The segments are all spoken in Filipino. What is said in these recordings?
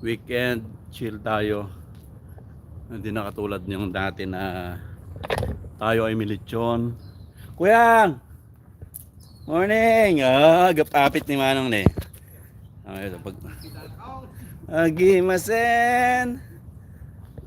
weekend chill tayo. Hindi na katulad yung dati na tayo ay militsyon. Kuyang! Morning! Gapapit ni Manong ne. Ito pag Agimasen!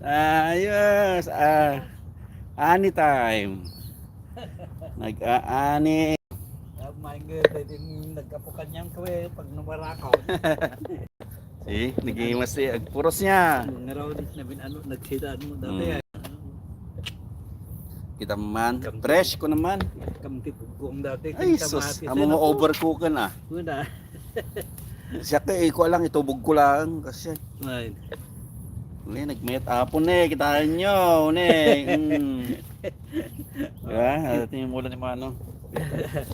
Ayos! Ani time! Nag-aani! Maingay din nagkapukan niyang kawe pag numarakaw. Si, nagimas si agpuros niya. Ngaraw din na binano nagsidaan mo dati. Kita man, fresh ko naman. Kamkit kung dati Ay sus, amo mo overcookan ah. Una. Siya ko lang, itubog ko lang kasi Ay. nagmayat apon kitaan nyo diba? Atin yung mula ni Manong.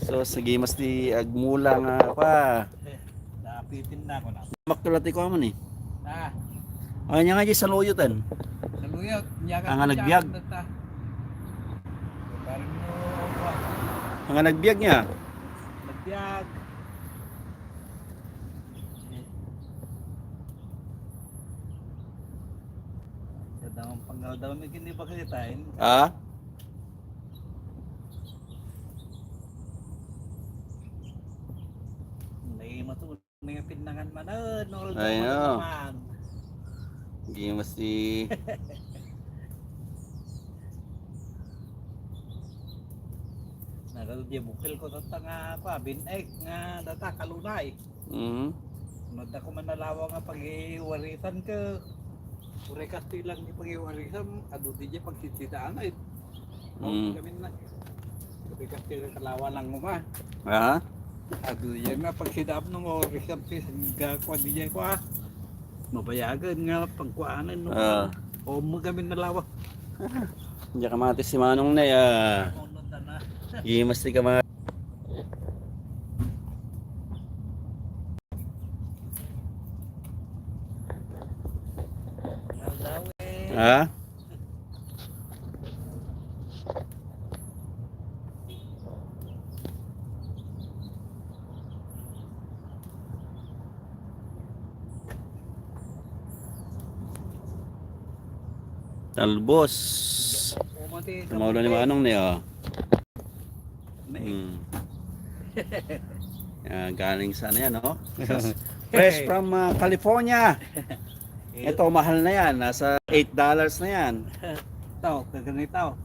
So sige mas di agmula nga pa. Napitin na ako na. Maktulati ko man Ah, ay niya nga di saluyutan. saluyot niya ka. Ang nagbiag. Parang mo Ang nagbiag niya. nagbiag. Sa daw panggal daw na kini ba kitain? Ah? Mga pinangan man nol Ay, no. naman. Hindi mas di Nagal di bukil ko tata nga binek nga data kalunay. Nod ako man nalawa nga pag-iwarisan ka. Ure kasti lang ni pag-iwarisan adu di pag sisidaan ay. Kami na. Ure kasti kalawa lang mo ma. Ha? Adu yan nga pagsidap ng orisam nga kwa di ko mabayagan nga pagkuanan no. O mo kami nalawa. Hindi ka mati si Manong na Gimas di ka ma. Ha? Talbos. Maulo ni Manong niya. Galing sana yan, no? Fresh from California. Ito, mahal na yan. Nasa $8 na yan. Ito, kaganito.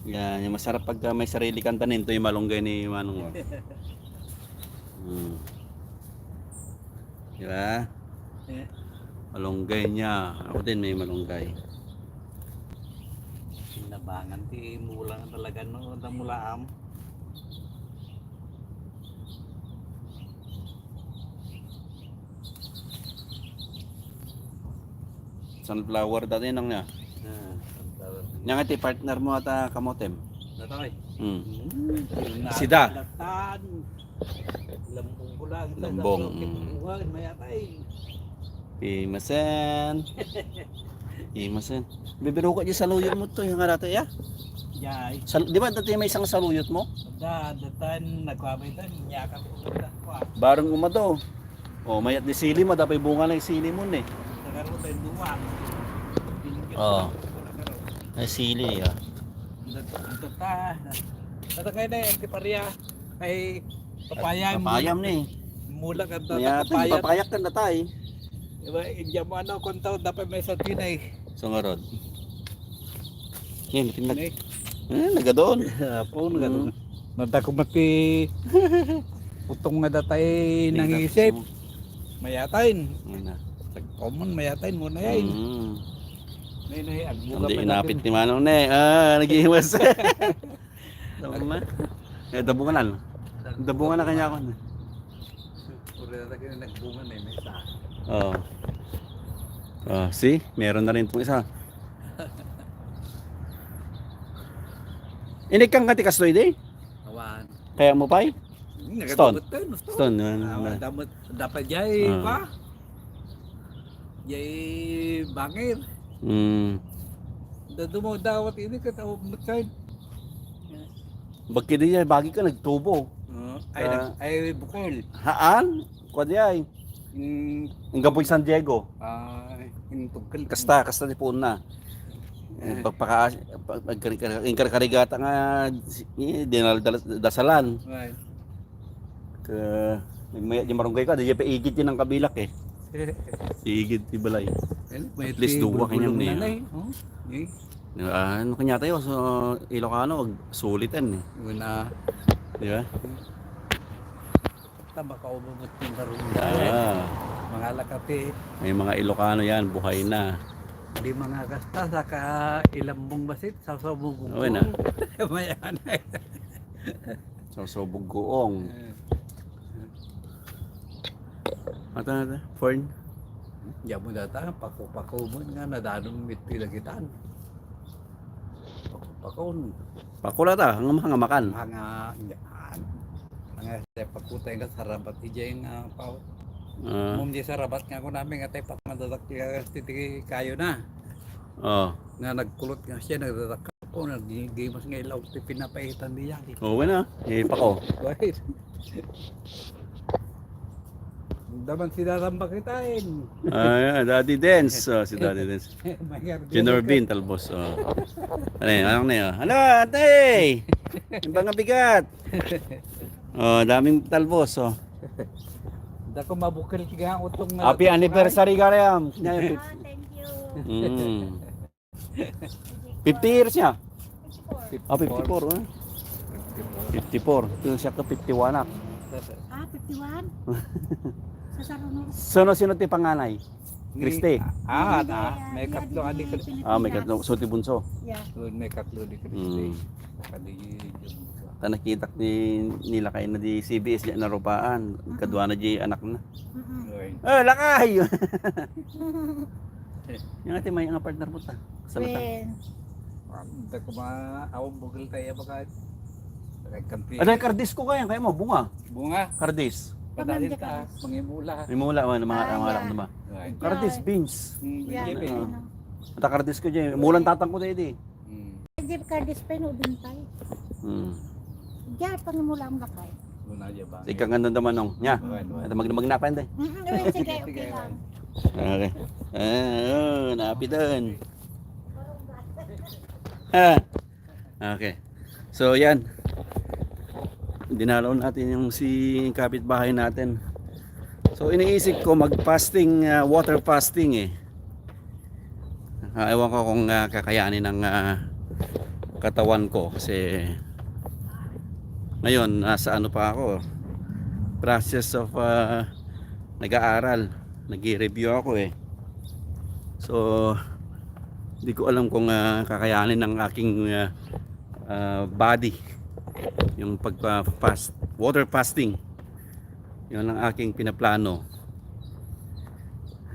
Yan, yung masarap pag may sarili kang tanin. Ito yung malunggay ni Manong. Diba? Malunggay niya. Ako din may malunggay. Nabangan ti mula nga talaga no mulaam. Sunflower dati nang niya. Nya nga ti partner mo ata kamotem. Natoy. Sida. Lambong bulan. Lambong. Mayatay. Imasen. Imasen. Bibiro ka di saluyot mo to yung arato ya? Yay. Di ba dati may isang saluyot mo? Datan nagkwabay tan nyakan ko kwa. Bareng umado. Oh, mayat di sili mo dapat bunga ng sili mo ni. Nagaro tayo duwang. Oh. Ay sili ya. Data kay na yung kiparya ay papaya. Papayam ni. Mula ka papaya. Papayak kan datay. Diba, hindi mo ano kung tao dapat may sa tinay. Sungarod. Yan, tinag. Nagadon. Po, nagadon. Nada ko mati putong nga datay nangisip. Mayatain. Common mayatain mo na yan. Nay, agbuga Hindi inapit ni Manong ne. Nag-iwas. Dabungan. Dabungan na. Dabungan na kanya ako. Pura na kayo nagbunga na may isa. See? Meron na rin itong isa. Inig kang kati kastoy di? Awan. Kaya mo pa Stone. Stone. Dapat jay pa. Jay bangir. Dado mo dawat ini ka tao mutsaid. Bagki di bagi ka nagtubo. Ay bukol. Haan? Kwadi ay. Ang Gapoy San Diego. Yung tugkal. Kasta di po na. Pagpaka karigata nga dinal dasalan. Right. Ka may di marunggay ka, di pa igit din ang kabilak eh. Igit di balay. At least duwa kanyang niya. Oh, eh. Ano kanya tayo so Ilocano sulitan eh. Una Di ba? tama ka umabot ng karundan. Mga lakapi, May mga Ilocano yan, buhay na. di mga kasta saka ilambong basit sa sabong Okay na. Mayan. So sobog goong. Ata Fern. Ya mo data pako mo nga nadanong mitpilagitan. Pakon Pakula ta, ang makan. mga pakutay nga sarabat ijay nga pao. Ah, Mum di sarabat nga ko namin nga tayo madadak titi kayo na. oh. Nga nagkulot nga siya nagdadak po nagigimos nga ilaw ti pinapaitan niya. Okay na. Pako. Wait. Daman sinaramba kitain. Daddy Dance. Si Daddy Dance. Junior Bean talbos. Ano yun? Ano na yun? Ano, ate! Yung mga bigat. Daming talbos. Dako mabukal kiga utong Happy anniversary Gariam. Thank you. 50 years niya. 54. 54. 54. Ito siya ka 51 na. 51? Sa Sarunor. Sino ti panganay? Christy. May katlo ani ko. May katlo. So ti bunso. Yeah. May katlo di Christy. Kadi Nakita nila kayo na di CBS di narupaan. Kadwa na di anak na. Lakay! Yung ate may nga partner mo ta. Salata. When? Dako awong bugil tayo baka kampi. Ano yung kardis ko kaya mo? Bunga. Bunga. Kardis. Padalin ta mangimula. May mula mga anak naman. Kardis, beans. Yeah. Ah. Ata kardis ko dyan. Mulan tatang ko dito eh. Hindi ka display no din tayo. Diyan pang mula ang lakay. Luna dia ba. Ikaw ganda naman nung. Nya. Ito magnapan tayo. Sige, okay lang. Okay. Napi doon. Okay. So yan. Dinalaw natin yung si kapitbahay natin. So iniisip ko mag-fasting, water fasting eh. Ewan ko kung kakayanin ng katawan ko kasi ngayon nasa ano pa ako, process of nag-aaral, nag-review ako eh. So hindi ko alam kung kakayanin ng aking body yung pag-fast, water fasting. Yun ang aking pinaplano.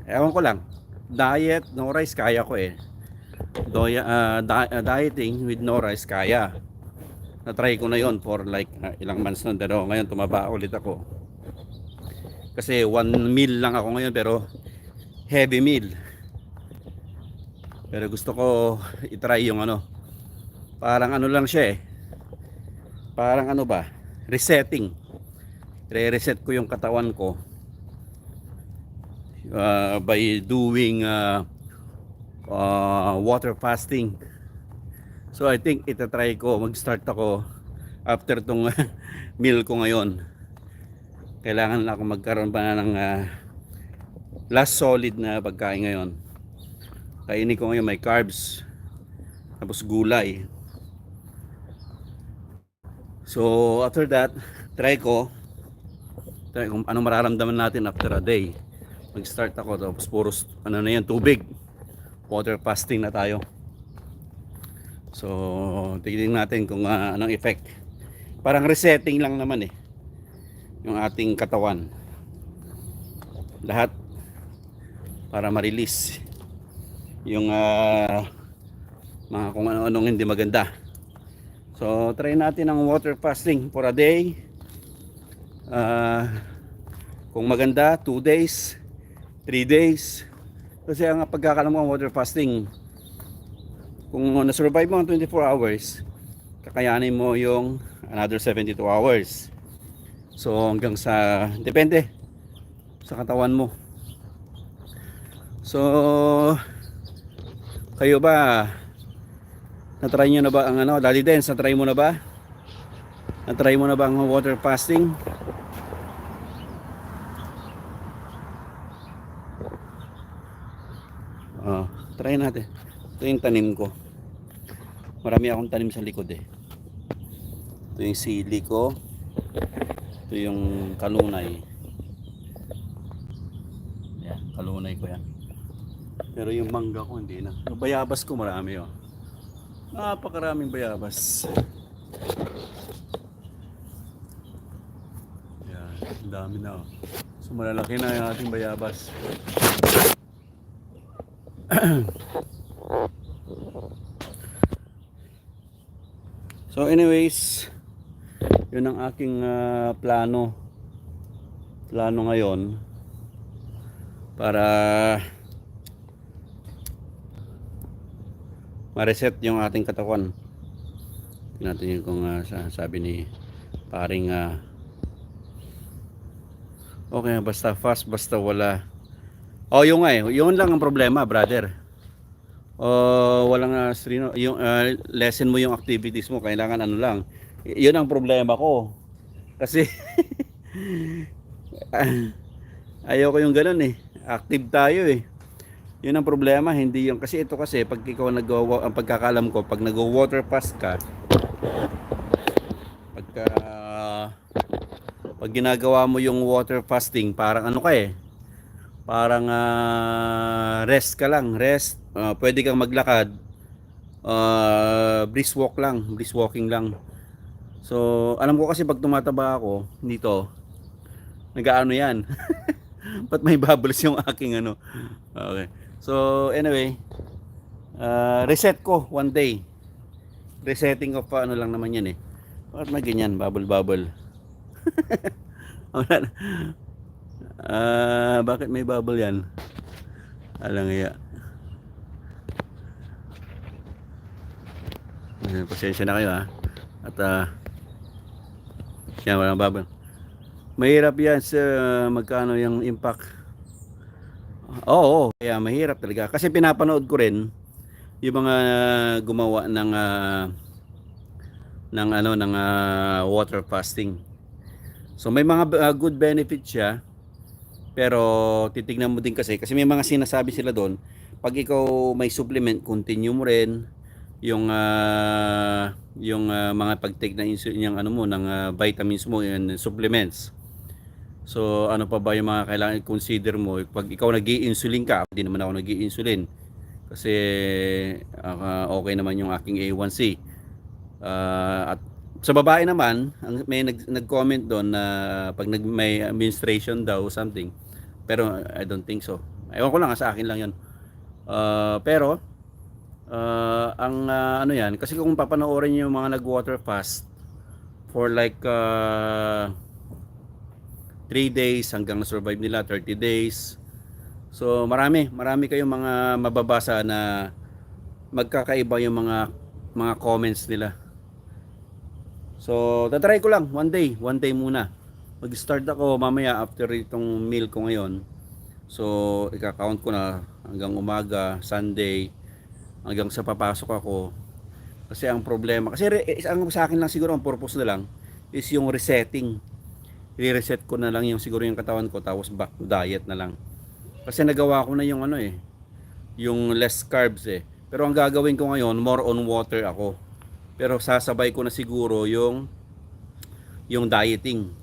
Ewan ko lang, diet, no rice kaya ko eh. Dieting with no rice kaya. Na-try ko na yon for like ilang months na, pero ngayon tumaba ulit ako. Kasi 1 meal lang ako ngayon pero heavy meal. Pero gusto ko i-try yung ano, parang ano lang siya eh. Parang ano ba, resetting. Re-reset ko yung katawan ko by doing water fasting. So I think itatry ko, mag-start ako after tong meal ko ngayon. Kailangan lang ako magkaroon pa ng last solid na pagkain ngayon. Kainin ko ngayon may carbs, tapos gulay. So after that, try ko kung anong mararamdaman natin after a day. Mag-start ako, tapos puro ano na yan, tubig. Water fasting na tayo. So tignan natin kung anong effect. Parang resetting lang naman eh yung ating katawan, lahat para ma-release yung mga kung ano-anong hindi maganda. So try natin ang water fasting for a day. Kung maganda 2 days, 3 days. Kasi ang pagkakalam mo water fasting, kung na-survive mo ang 24 hours, kakayanin mo yung another 72 hours. So hanggang sa, depende sa katawan mo. So, kayo ba, na-try nyo na ba ang ano, Daddy Dance, na-try mo na ba? Na-try mo na ba ang water fasting? Try natin. Ito yung tanim ko. Marami akong tanim sa likod eh. Ito yung sili ko. Ito yung kalunay. Yan, kalunay ko yan. Pero yung mangga ko hindi na. Yung bayabas ko marami oh. Napakaraming bayabas. Yan, ang dami na oh. So malalaki na yung ating bayabas. So anyways, yun ang aking plano ngayon para ma-reset yung ating katawan. Tingnan natin yung kung sabi ni paring okay basta fast, basta wala. Oh, yung yun lang ang problema, brother. Walang yung lessen mo yung activities mo, kailangan ano lang. Yun ang problema ko. Kasi ayoko yung ganun eh. Active tayo eh. Yun ang problema, hindi yung kasi ito kasi pag ikaw ang pagkakalam ko, pag nag-water fast ka, pag ginagawa mo yung water fasting, parang ano ka eh. Parang rest ka lang, pwede kang maglakad, brisk walking lang. So alam ko kasi pag tumataba ako dito, nag-aano yan. Ba't may bubbles yung aking ano. Okay, so anyway, reset ko one day. Resetting of ano lang naman yan eh. Bakit may ganyan, bubble wala na. Bakit may bubble yan? Alang iya. Pasensya na kayo ha. At yan, walang bubble. Mahirap yan sa magkano yung impact. Oo, kaya mahirap talaga. Kasi pinapanood ko rin yung mga gumawa ng water fasting. So may mga good benefits siya. Pero titignan mo din kasi may mga sinasabi sila doon, pag ikaw may supplement, continue mo rin yung mga pag-take na yung ano mo ng vitamins mo and supplements. So ano pa ba yung mga kailangan i-consider mo pag ikaw nag-i-insulin ka? Hindi naman ako nag-i-insulin kasi okay naman yung aking A1C. At sa babae naman, may nag-comment doon na pag may menstruation daw something. Pero I don't think so. Ewan ko lang, sa akin lang 'yon. Pero ang ano 'yan, kasi kung papanoorin niyo yung mga nag-water fast for like 3 days hanggang na-survive nila 30 days. So marami kayong mga mababasa na magkakaiba yung mga comments nila. So, tatry ko lang one day muna. Mag-start ako mamaya after itong meal ko ngayon. So, ika-count ko na hanggang umaga, Sunday, hanggang sa papasok ako. Kasi ang problema, kasi ang sa akin lang siguro ang purpose na lang is yung resetting. I-reset ko na lang yung siguro yung katawan ko tapos back to diet na lang. Kasi nagawa ko na yung yung less carbs eh. Pero ang gagawin ko ngayon, more on water ako. Pero sasabay ko na siguro yung dieting.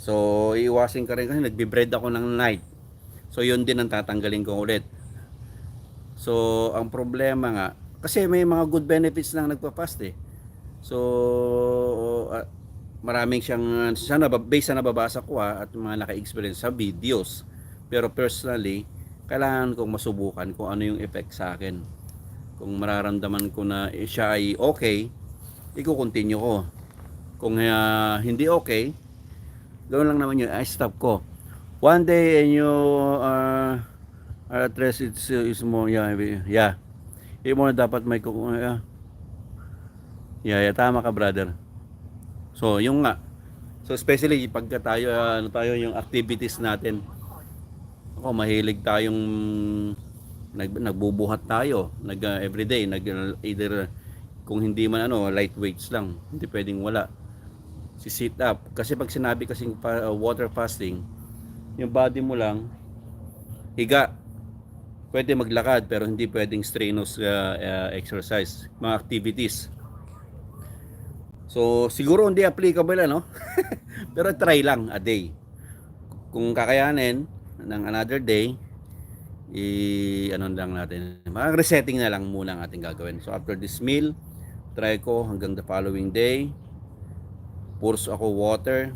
So iiwasin ka rin kasi nagbe-bread ako ng night. So yun din ang tatanggalin ko ulit. So ang problema nga kasi may mga good benefits lang nagpa-fast eh. So maraming siyang based sa nababasa ko at mga naka-experience sa videos. Pero personally, kailangan kong masubukan kung ano yung effect sa akin. Kung mararamdaman ko na siya ay okay, i-continue ko. Kung hindi okay, gawin lang naman yun, I stop ko. One day and you address it is more, yeah. Hindi mo na dapat may yeah, tama ka brother. So, yung nga, So especially pagka tayo ano tayo yung activities natin. Ako mahilig tayong nagbubuhat tayo, everyday, either kung hindi man ano, light weights lang. Hindi pwedeng wala. Si sit up kasi pag sinabi kasing water fasting, yung body mo lang higa. Pwede maglakad pero hindi pwedeng strenuous exercise, mga activities. So siguro hindi applicable ano. Pero try lang a day. Kung kakayanin ng another day, ano lang natin. Mga resetting na lang muna ang ating gagawin. So after this meal, try ko hanggang the following day. Purs ako water.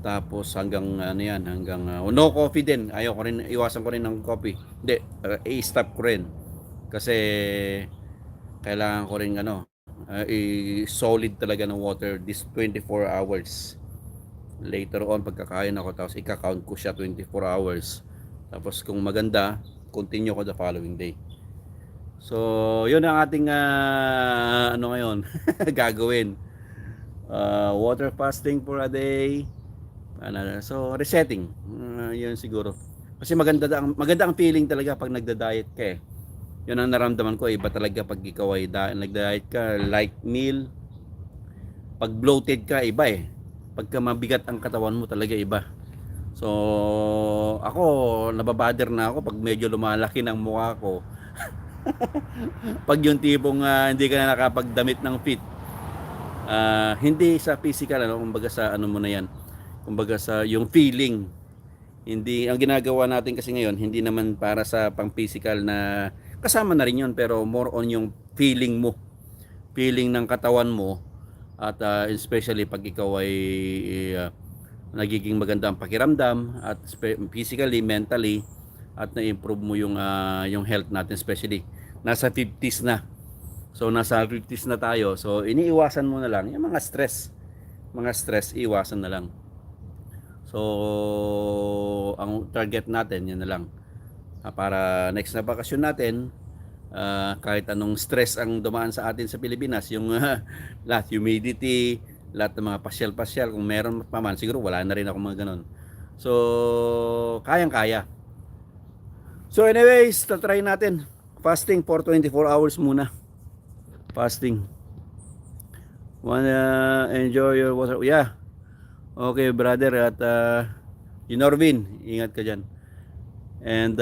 Tapos hanggang ano yan, hanggang no coffee din. Ayaw ko rin, iwasan ko rin ng coffee. Hindi, i-stop ko rin. Kasi kailangan ko rin ano, solid talaga ng water this 24 hours. Later on pagkakain ako, tapos ika-count ko siya 24 hours. Tapos kung maganda, continue ko the following day. So, yun ang ating ano ngayon gagawin. Water fasting for a day. So resetting, yun siguro. Kasi maganda ang feeling talaga pag nagda-diet ka eh. Yun ang naramdaman ko, iba talaga pag ikaw ay nagda-diet ka, light meal. Pag bloated ka, iba eh. Pagka mabigat ang katawan mo talaga iba. So ako, nababader na ako pag medyo lumalaki ng mukha ko. Pag yung tipong hindi ka na nakapagdamit ng fit. Hindi sa physical ano, kumbaga sa ano mo na yan. Kumbaga sa yung feeling. Hindi ang ginagawa natin kasi ngayon hindi naman para sa pang physical na kasama na rin yun, pero more on yung feeling mo. Feeling ng katawan mo at especially pag ikaw ay nagiging maganda ang pakiramdam at physically, mentally at na-improve mo yung health natin, especially nasa 50s na. So nasa 50s na tayo. So iniiwasan mo na lang yung mga stress. Mga stress iwasan na lang. So, ang target natin, yun na lang. Para next na bakasyon natin, kahit anong stress ang dumaan sa atin sa Pilipinas, yung lahat, humidity, lahat ng mga pasyal-pasyal, kung meron pa man, siguro wala na rin ako mga ganun. So, kayang-kaya. So, anyways, try natin. Fasting for 24 hours muna. Fasting. Wanna enjoy your water? Yeah. Okay, brother, at Norvin, ingat ka dyan. And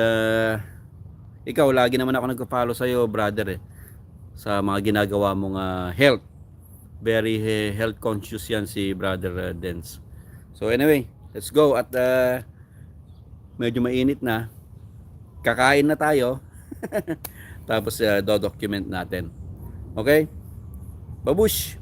ikaw, lagi naman ako nagpa-follow sa'yo, brother, sa mga ginagawa mong health. Very health conscious yan si brother Dens. So anyway, let's go. At medyo mainit na. Kakain na tayo. Tapos do-document natin. Okay? Babush!